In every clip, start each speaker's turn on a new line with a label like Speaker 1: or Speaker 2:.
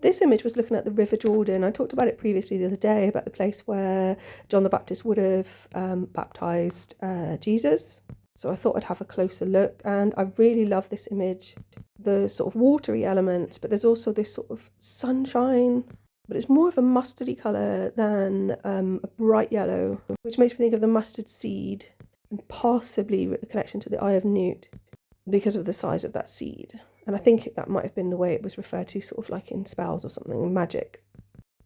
Speaker 1: This image was looking at the River Jordan. I talked about it previously the other day, about the place where John the Baptist would have baptized Jesus. So I thought I'd have a closer look, and I really love this image. The sort of watery elements, but there's also this sort of sunshine, but it's more of a mustardy colour than a bright yellow, which makes me think of the mustard seed and possibly a connection to the Eye of Newt because of the size of that seed. And I think that might have been the way it was referred to, sort of like in spells or something, in magic.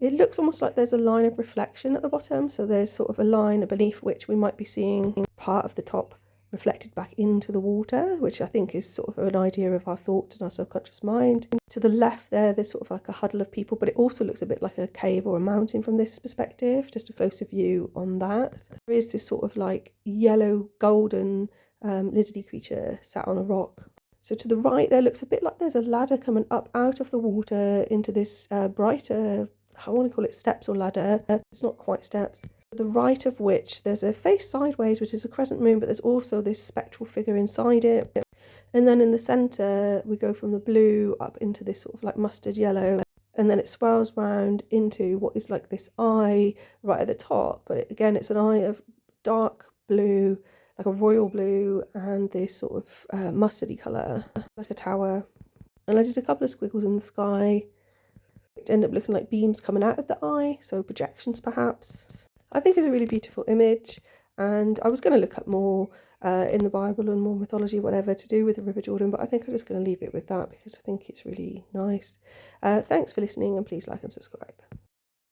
Speaker 1: It looks almost like there's a line of reflection at the bottom, so there's sort of a line beneath which we might be seeing part of the top reflected back into the water, which I think is sort of an idea of our thoughts and our subconscious mind. To the left there's sort of like a huddle of people, but it also looks a bit like a cave or a mountain from this perspective, just a closer view on that. There is this sort of like yellow golden lizardy creature sat on a rock. So to the right there looks a bit like there's a ladder coming up out of the water into this brighter, I want to call it steps or ladder. It's not quite steps. To the right of which there's a face sideways, which is a crescent moon, but there's also this spectral figure inside it. And then in the centre, we go from the blue up into this sort of like mustard yellow. And then it swirls round into what is like this eye right at the top. But again, it's an eye of dark blue, like a royal blue, and this sort of mustardy colour, like a tower. And I did a couple of squiggles in the sky. It ended up looking like beams coming out of the eye, so projections perhaps. I think it's a really beautiful image, and I was going to look up more in the Bible and more mythology, whatever, to do with the River Jordan, but I think I'm just going to leave it with that because I think it's really nice. Thanks for listening, and please like and subscribe.